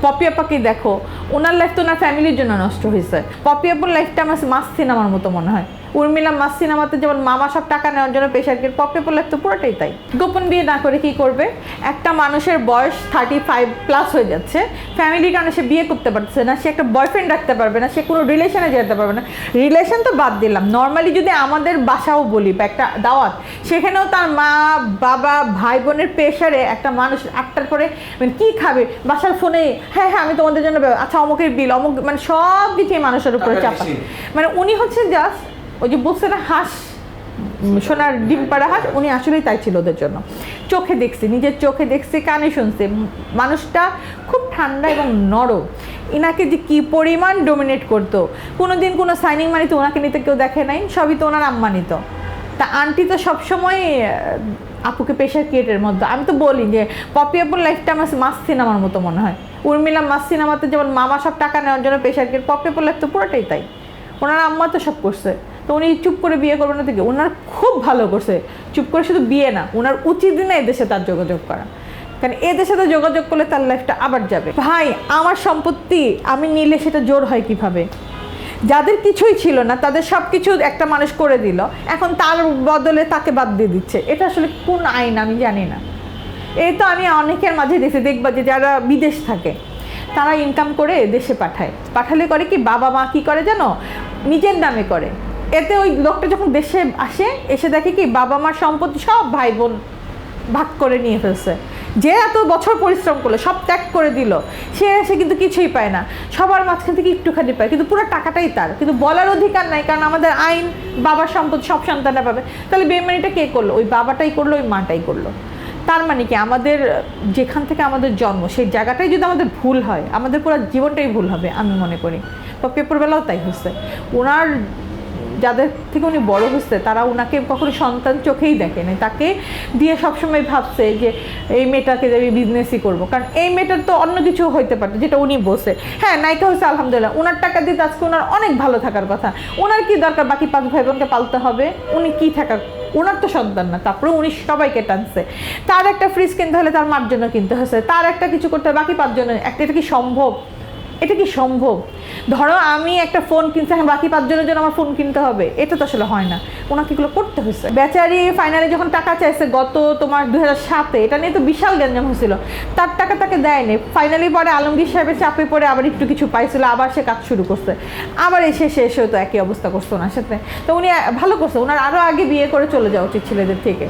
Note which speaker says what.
Speaker 1: Poppy আপাকে দেখো, ওনার life তো ওনার ফ্যামিলির জন্য নষ্ট হয়েছে। পপি আপার লাইফটা আমার মাস সিনেমার মতো মনে হয়। উর্মিলা মাস সিনেমাতে যেমন মামা সব টাকা নেওয়ার জন্য প্রেশার ক্রিয়েট, পপি আপার লাইফ তো পুরোটাই তাই। গোপন বিয়ে না করে কি করবে? একটা মানুষের বয়স 35+ হয়ে যাচ্ছে, ফ্যামিলির কারণে সে বিয়ে করতে পারছে না, সে একটা বয়ফ্রেন্ড রাখতে পারবে না, সে কোনো রিলেশনে যেতে পারবে না। রিলেশন তো বাদ দিলাম, নর্মালি যদি আমাদের বাসাও বলি বা একটা দাওয়াত, সেখানেও তার মা বাবা ভাই বোনের প্রেশারে একটা মানুষ 8টার পরে মানে কী খাবে, বাসার ফোনে হ্যাঁ হ্যাঁ আমি তোমাদের জন্য আচ্ছা অমুকের বিল অমুক, মানে সব কিছুই মানুষের উপরে চাপা। মানে উনি হচ্ছে জাস্ট ওই যে বলছে না হাঁস, সোনার ডিম পাড়া হাঁস, উনি আসলেই তাই ছিল ওদের জন্য। চোখে দেখছি, নিজের চোখে দেখছি, কানে শুনছি, মানুষটা খুব ঠান্ডা এবং নরম। ইনাকে যে কী পরিমাণ ডোমিনেট করতো, কোনো দিন কোনো সাইনিং মানি তো ওনাকে নিতে কেউ দেখে নাই, সবই তো ওনার আম্মা নিত। তা আন্টি তো সবসময় আপুকে প্রেশার ক্রিয়েটের মধ্যে। আমি তো বলি যে পপি আপুর লাইফটা আমার মাস সিনেমার মতো মনে হয়। উর্মিলা মাস সিনেমাতে যেমন মামা সব টাকা নেওয়ার জন্য প্রেশার ক্রিয়েট, পপি আপুর লাইফ তো পুরোটাই তাই। ওনার আম্মা তো সব করছে, তো উনি চুপ করে বিয়ে করবেন না থেকে ওনার খুব ভালো করছে। চুপ করে শুধু বিয়ে না, ওনার উচিত না এদেশে তার যোগাযোগ করা, কারণ এদের সাথে যোগাযোগ করলে তার লাইফটা আবার যাবে। ভাই আমার সম্পত্তি আমি নিলে সেটা জোর হয় কিভাবে? যাদের কিছুই ছিল না তাদের সব কিছু একটা মানুষ করে দিল, এখন তার বদলে তাকে বাদ দিয়ে দিচ্ছে। এটা আসলে কোন আইন আমি জানি না। এই তো আমি অনেকের মাঝে দেখবা যে যারা বিদেশ থাকে তারা ইনকাম করে দেশে পাঠালে করে কি বাবা মা কি করে জানো, নিজের নামে করে। এতে ওই লোকটা যখন দেশে আসে এসে দেখে কি বাবা মার সম্পত্তি সব ভাই বোন ভাগ করে নিয়ে ফেলছে। যে এত বছর পরিশ্রম করলো, সব ত্যাগ করে দিল, সে এসে কিন্তু কিছুই পায় না, সবার মাঝখান থেকে একটুখানি পায়, কিন্তু পুরো টাকাটাই তার, কিন্তু বলার অধিকার নাই, কারণ আমাদের আইন বাবার সম্পত্তি সব সন্তানরা পাবে। তাহলে বেইমানিটা কে করলো? ওই বাবাটাই করলো, ওই মাটাই করলো। তার মানে কি আমাদের যেখান থেকে আমাদের জন্ম সেই জায়গাটাই যদি আমাদের ভুল হয়, আমাদের পুরো জীবনটাই ভুল হবে আমি মনে করি। তো পেপারবেলাও তাই হচ্ছে। ওনার যাদের থেকে উনি বড় হচ্ছে তারা ওনাকে কখনো সন্তান চোখেই দেখেনি, তাকে দিয়ে সবসময় ভাবছে যে এই মেয়েটাকে আমি বিজনেসই করবো, কারণ এই মেয়েটার তো অন্য কিছু হইতে পারতো, যেটা উনি বলছে। হ্যাঁ নায়িকা হচ্ছে আলহামদুলিল্লাহ, ওনার টাকা দিয়ে আজকে ওনার অনেক ভালো থাকার কথা। ওনার কি দরকার বাকি 5 ভাই বোনকে পালতে হবে? উনি কি থাকার, ওনার তো সন্তান না, তারপরে উনি সবাইকে টানছে। তার একটা ফ্রিজ কিনতে হলে তার মার জন্য কিনতে হয়েছে, তার একটা কিছু করতে হবে বাকি 5 জনের একটা। এটা কি সম্ভব? এটা কি সম্ভব? ধরো আমি একটা ফোন কিনছি, এখন বাকি 5 জনের জন্য আমার ফোন কিনতে হবে, এটা তো আসলে হয় না। ওনাকে এগুলো করতে হয়েছে। বেচারি ফাইনালি যখন টাকা চাইছে গত তোমার 2007-এ, এটা নিয়ে তো বিশাল গ্যাঞ্জাম হয়েছিল, তার টাকা তাকে দেয়নি। ফাইনালি পরে আলমগীর সাহেবের চাপে পড়ে আবার একটু কিছু পাইছিল, আবার সে কাজ শুরু করছে, আবার এসে শেষ হতো একই অবস্থা করছে ওনার সাথে। তো উনি ভালো করছে, ওনার আরও আগে বিয়ে করে চলে যাওয়া উচিত ছেলেদের থেকে।